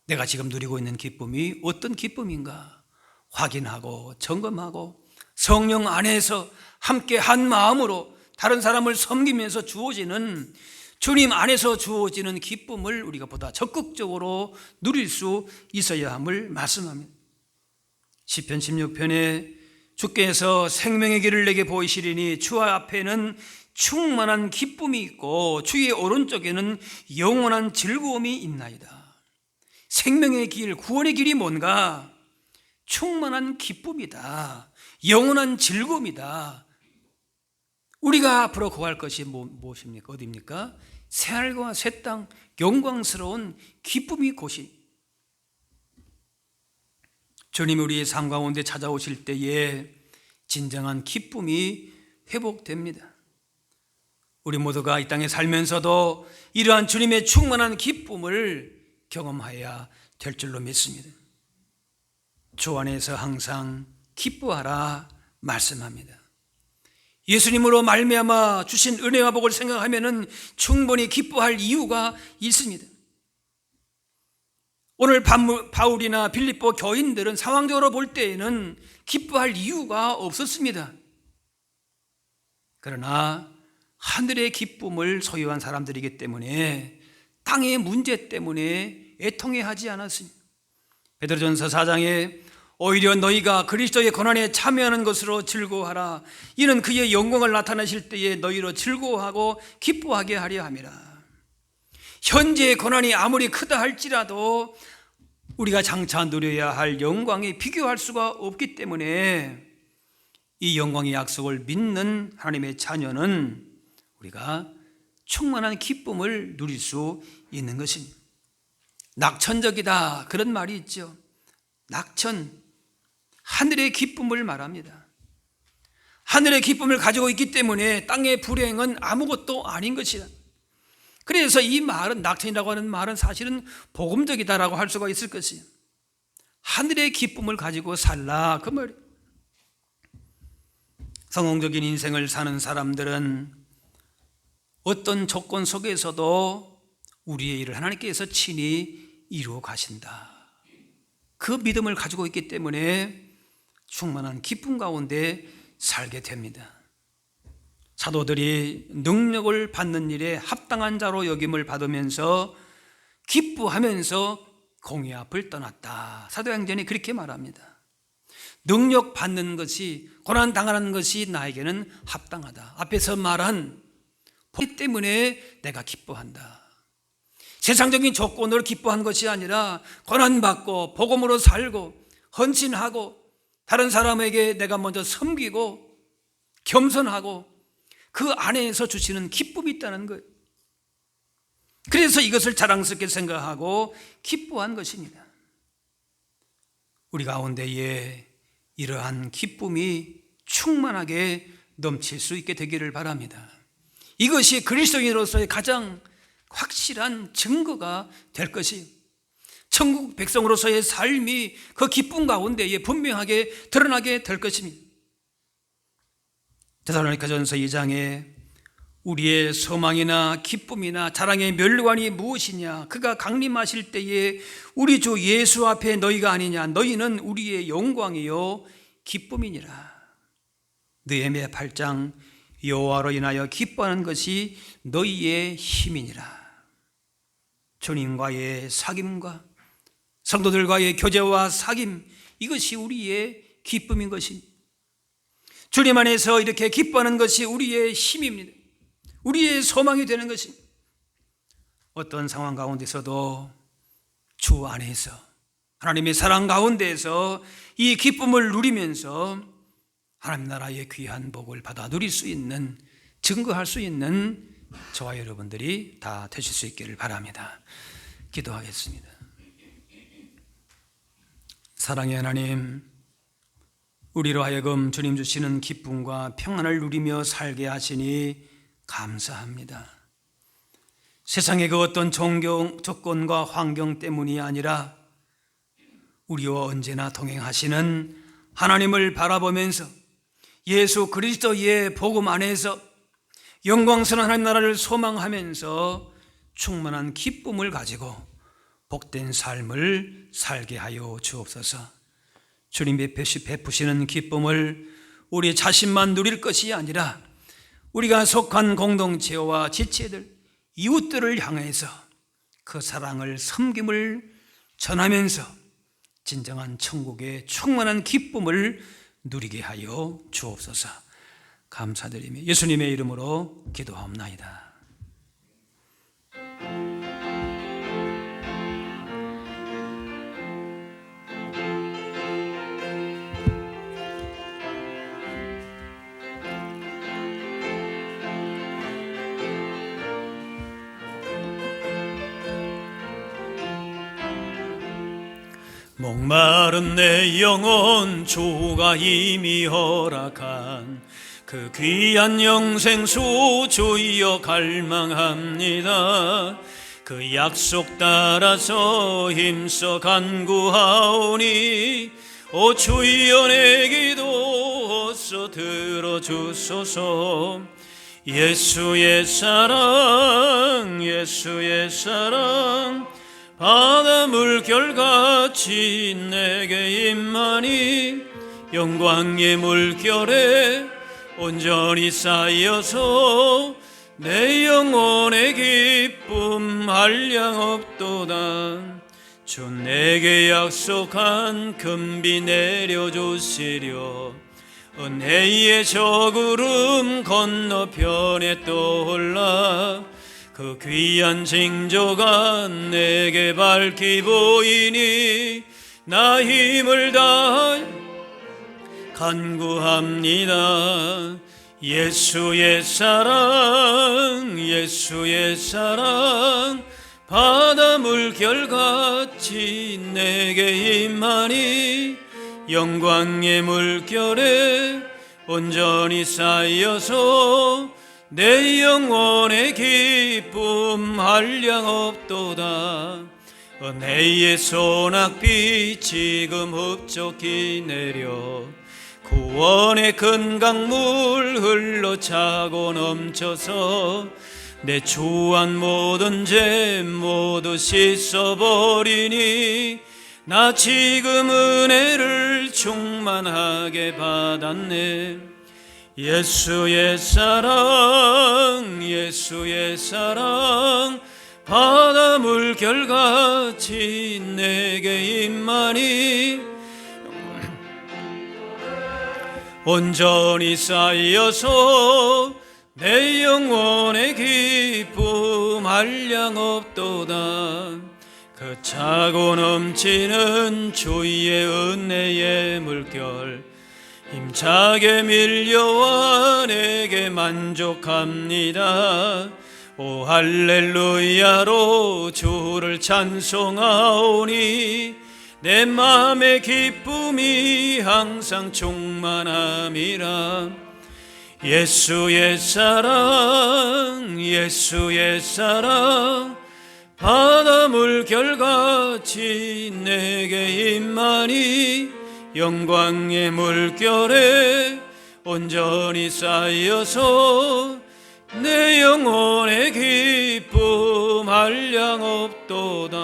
내가 지금 누리고 있는 기쁨이 어떤 기쁨인가 확인하고 점검하고 성령 안에서 함께 한 마음으로 다른 사람을 섬기면서 주어지는, 주님 안에서 주어지는 기쁨을 우리가 보다 적극적으로 누릴 수 있어야 함을 말씀합니다. 시편 16편에 주께서 생명의 길을 내게 보이시리니 주 앞에는 충만한 기쁨이 있고 주의 오른쪽에는 영원한 즐거움이 있나이다. 생명의 길, 구원의 길이 뭔가? 충만한 기쁨이다. 영원한 즐거움이다. 우리가 앞으로 구할 것이 무엇입니까? 어디입니까? 새하늘과 새 땅, 영광스러운 기쁨이 곳이. 주님이 우리의 삶 가운데 찾아오실 때에 진정한 기쁨이 회복됩니다. 우리 모두가 이 땅에 살면서도 이러한 주님의 충만한 기쁨을 경험해야 될 줄로 믿습니다. 주 안에서 항상 기뻐하라 말씀합니다. 예수님으로 말미암아 주신 은혜와 복을 생각하면은 충분히 기뻐할 이유가 있습니다. 오늘 바울이나 빌립보 교인들은 상황적으로 볼 때에는 기뻐할 이유가 없었습니다. 그러나 하늘의 기쁨을 소유한 사람들이기 때문에 땅의 문제 때문에 애통해하지 않았습니다. 베드로전서 4장에 오히려 너희가 그리스도의 고난에 참여하는 것으로 즐거워하라. 이는 그의 영광을 나타내실 때에 너희로 즐거워하고 기뻐하게 하려 함이라. 현재의 고난이 아무리 크다 할지라도 우리가 장차 누려야 할 영광에 비교할 수가 없기 때문에 이 영광의 약속을 믿는 하나님의 자녀는 우리가 충만한 기쁨을 누릴 수 있는 것입니다. 낙천적이다 그런 말이 있죠. 낙천, 하늘의 기쁨을 말합니다. 하늘의 기쁨을 가지고 있기 때문에 땅의 불행은 아무것도 아닌 것이다. 그래서 이 말은, 낙천이라고 하는 말은 사실은 복음적이다라고 할 수가 있을 것이에요. 하늘의 기쁨을 가지고 살라 그 말이에요. 성공적인 인생을 사는 사람들은 어떤 조건 속에서도 우리의 일을 하나님께서 친히 이루어 가신다. 그 믿음을 가지고 있기 때문에 충만한 기쁨 가운데 살게 됩니다. 사도들이 능력을 받는 일에 합당한 자로 여김을 받으면서 기뻐하면서 공의 앞을 떠났다. 사도행전이 그렇게 말합니다. 능력 받는 것이, 고난 당하는 것이 나에게는 합당하다. 앞에서 말한 복이 때문에 내가 기뻐한다. 세상적인 조건으로 기뻐한 것이 아니라 고난받고 복음으로 살고 헌신하고 다른 사람에게 내가 먼저 섬기고 겸손하고 그 안에서 주시는 기쁨이 있다는 거예요. 그래서 이것을 자랑스럽게 생각하고 기뻐한 것입니다. 우리 가운데에 이러한 기쁨이 충만하게 넘칠 수 있게 되기를 바랍니다. 이것이 그리스도인으로서의 가장 확실한 증거가 될 것이에요. 천국 백성으로서의 삶이 그 기쁨 가운데에 분명하게 드러나게 될 것입니다. 데살로니가전서 2장에 우리의 소망이나 기쁨이나 자랑의 멸관이 무엇이냐, 그가 강림하실 때에 우리 주 예수 앞에 너희가 아니냐, 너희는 우리의 영광이요 기쁨이니라. 느헤미야 8장 여호와로 인하여 기뻐하는 것이 너희의 힘이니라. 주님과의 사귐과 성도들과의 교제와 사귐, 이것이 우리의 기쁨인 것입니다. 주님 안에서 이렇게 기뻐하는 것이 우리의 힘입니다. 우리의 소망이 되는 것입니다. 어떤 상황 가운데서도 주 안에서 하나님의 사랑 가운데에서 이 기쁨을 누리면서 하나님 나라의 귀한 복을 받아 누릴 수 있는, 증거할 수 있는 저와 여러분들이 다 되실 수 있기를 바랍니다. 기도하겠습니다. 사랑의 하나님, 우리로 하여금 주님 주시는 기쁨과 평안을 누리며 살게 하시니 감사합니다. 세상의 그 어떤 조건과 환경 때문이 아니라 우리와 언제나 동행하시는 하나님을 바라보면서 예수 그리스도의 복음 안에서 영광스러운 하나님 나라를 소망하면서 충만한 기쁨을 가지고 복된 삶을 살게 하여 주옵소서. 주님 베푸시는 기쁨을 우리 자신만 누릴 것이 아니라 우리가 속한 공동체와 지체들, 이웃들을 향해서 그 사랑을, 섬김을 전하면서 진정한 천국의 충만한 기쁨을 누리게 하여 주옵소서. 감사드리며 예수님의 이름으로 기도하옵나이다. 목마른 내 영혼 주가 이미 허락한 그 귀한 영생수 주여 갈망합니다. 그 약속 따라서 힘써 간구하오니 오 주여 내 기도 어서 들어주소서. 예수의 사랑 예수의 사랑 바다 물결같이 내게 임하니 영광의 물결에 온전히 쌓여서 내 영혼의 기쁨 한량 없도다. 주 내게 약속한 금비 내려주시려 은혜의 저 구름 건너편에 떠올라 그 귀한 징조가 내게 밝히 보이니 나 힘을 다하여 간구합니다. 예수의 사랑 예수의 사랑 바다 물결같이 내게 임하니 영광의 물결에 온전히 쌓여서 내 영혼의 기쁨 한량 없도다. 은혜의 소낙비 지금 흡족히 내려 구원의 큰 강물 흘러차고 넘쳐서 내 주한 모든 죄 모두 씻어버리니 나 지금 은혜를 충만하게 받았네. 예수의 사랑 예수의 사랑 바다 물결같이 내게 임하니 온전히 쌓여서 내 영혼의 기쁨 한량 없도다. 그 차고 넘치는 주의 은혜의 물결 힘차게 밀려와 내게 만족합니다. 오 할렐루야로 주를 찬송하오니 내 마음의 기쁨이 항상 충만함이라. 예수의 사랑 예수의 사랑 바다 물결같이 내게 임하니 영광의 물결에 온전히 쌓여서 내 영혼의 기쁨 한량 없도다.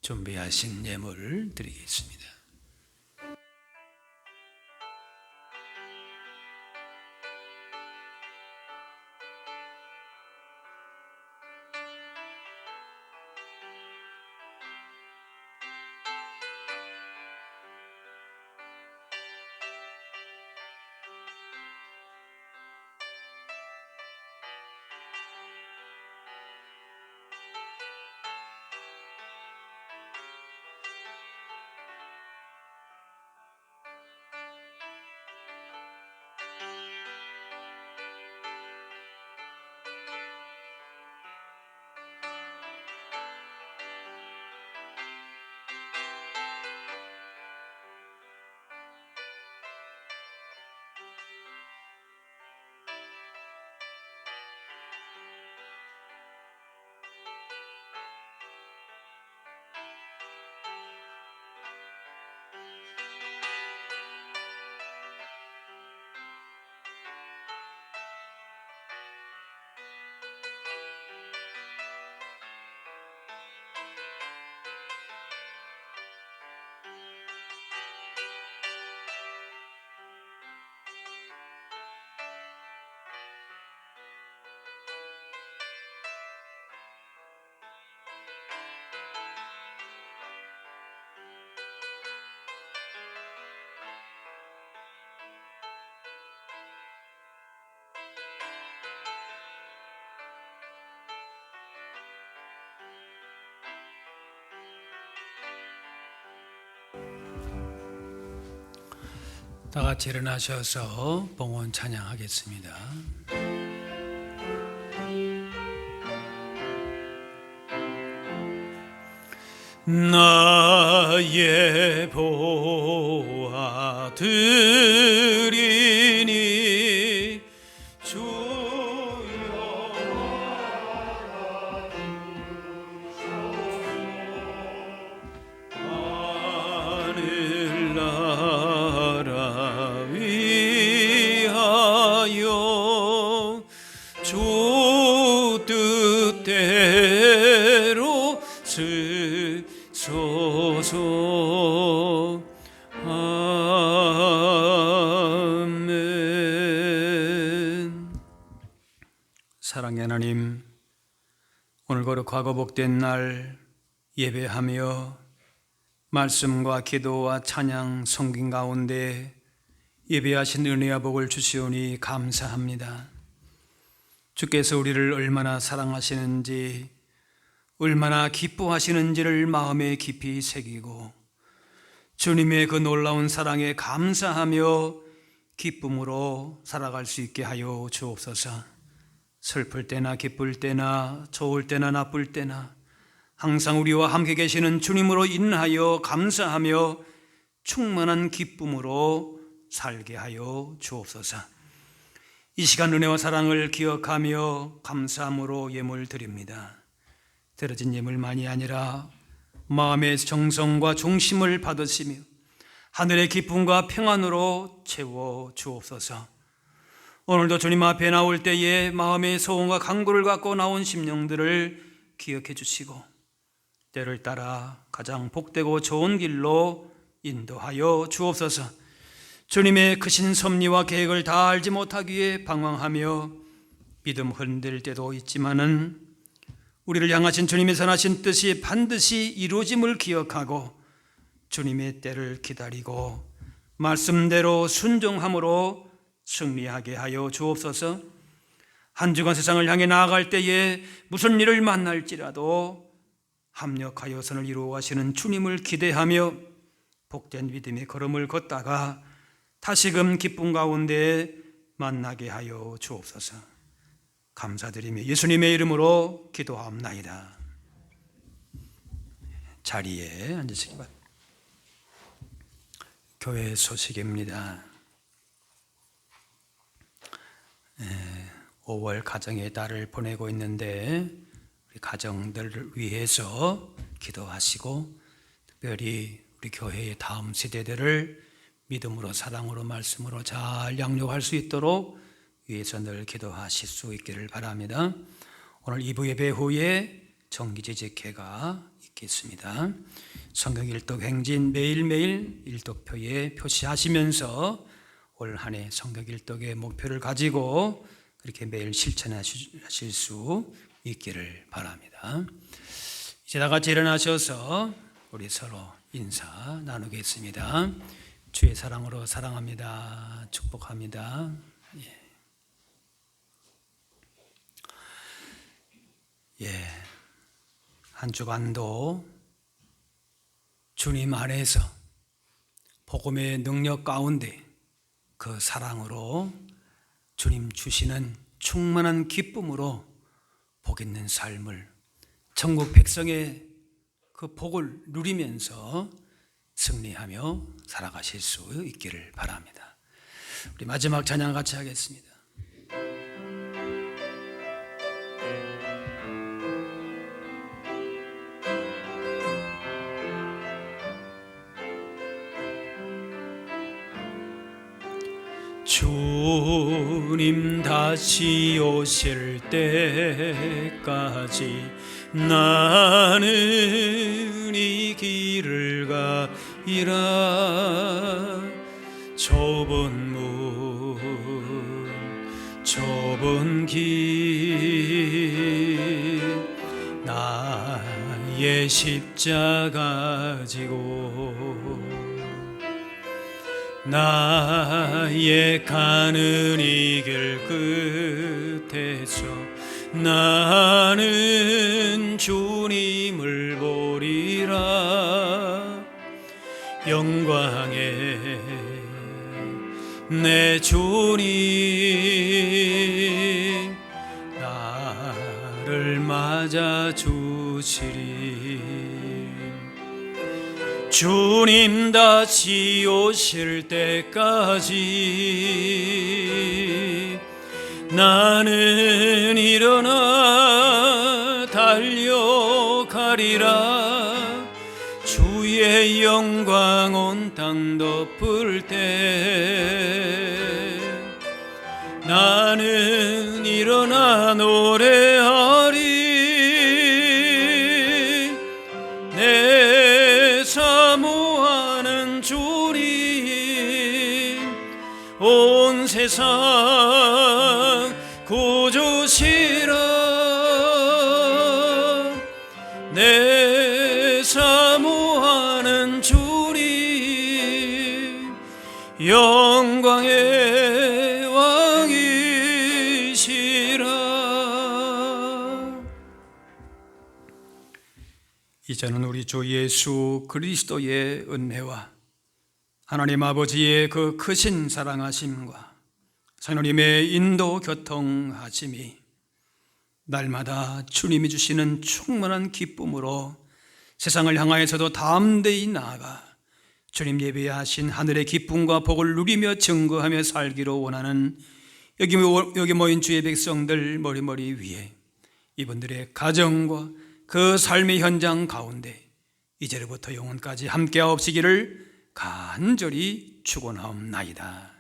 준비하신 예물을 드리겠습니다. 다 같이 일어나셔서 봉헌 찬양하겠습니다. 나의 보아들이니 주여 하늘나라 위하여 주 뜻대로 하시소서. 아멘. 사랑의 하나님, 오늘 거룩하고 복된 날 예배하며 말씀과 기도와 찬양 성긴 가운데 예배하신 은혜와 복을 주시오니 감사합니다. 주께서 우리를 얼마나 사랑하시는지, 얼마나 기뻐하시는지를 마음에 깊이 새기고 주님의 그 놀라운 사랑에 감사하며 기쁨으로 살아갈 수 있게 하여 주옵소서. 슬플 때나 기쁠 때나 좋을 때나 나쁠 때나 항상 우리와 함께 계시는 주님으로 인하여 감사하며 충만한 기쁨으로 살게 하여 주옵소서. 이 시간 은혜와 사랑을 기억하며 감사함으로 예물 드립니다. 들어진 예물만이 아니라 마음의 정성과 중심을 받으시며 하늘의 기쁨과 평안으로 채워 주옵소서. 오늘도 주님 앞에 나올 때에 마음의 소원과 간구를 갖고 나온 심령들을 기억해 주시고 때를 따라 가장 복되고 좋은 길로 인도하여 주옵소서. 주님의 크신 섭리와 계획을 다 알지 못하기에 방황하며 믿음 흔들 때도 있지만은 우리를 향하신 주님의 선하신 뜻이 반드시 이루어짐을 기억하고 주님의 때를 기다리고 말씀대로 순종함으로 승리하게 하여 주옵소서. 한 주간 세상을 향해 나아갈 때에 무슨 일을 만날지라도 합력하여 선을 이루어 가시는 주님을 기대하며 복된 믿음의 걸음을 걷다가 다시금 기쁨 가운데 만나게 하여 주옵소서. 감사드리며 예수님의 이름으로 기도하옵나이다. 자리에 앉으시기 바랍니다. 교회 소식입니다. 5월 가정의 달을 보내고 있는데 우리 가정들을 위해서 기도하시고 특별히 우리 교회의 다음 세대들을 믿음으로 사랑으로 말씀으로 잘 양육할 수 있도록 위해서 늘 기도하실 수 있기를 바랍니다. 오늘 2부 예배 후에 정기지직회가 있겠습니다. 성경 일독 행진 매일매일 일독표에 표시하시면서 올 한 해 성경 일독의 목표를 가지고 그렇게 매일 실천하실 수 있기를 바랍니다. 이제 다 같이 일어나셔서 우리 서로 인사 나누겠습니다. 주의 사랑으로 사랑합니다. 축복합니다. 한 주간도 주님 안에서 복음의 능력 가운데 그 사랑으로 주님 주시는 충만한 기쁨으로 복 있는 삶을 천국 백성의 그 복을 누리면서 승리하며 살아가실 수 있기를 바랍니다. 우리 마지막 찬양 같이 하겠습니다. 주님 다시 오실 때까지 나는 이 길을 가리라. 좁은 문 좁은 길 나의 십자가 지고 나의 가는 이 길 끝에서 나는 주님을 보리라. 영광의 내 주님 나를 맞아 주시리. 주님 다시 오실 때까지 나는 일어나 달려가리라. 주의 영광 온 땅 덮을 때 나는 일어나 노래하리. 세상 구주시라. 내 사모하는 주님 영광의 왕이시라. 이제는 우리 주 예수 그리스도의 은혜와 하나님 아버지의 그 크신 사랑하심과 성령님의 인도 교통하심이 날마다 주님이 주시는 충만한 기쁨으로 세상을 향하여서도 담대히 나아가 주님 예비하신 하늘의 기쁨과 복을 누리며 증거하며 살기로 원하는 여기 모인 주의 백성들 머리머리 위에 이분들의 가정과 그 삶의 현장 가운데 이제로부터 영원까지 함께하옵시기를 간절히 축원하옵나이다.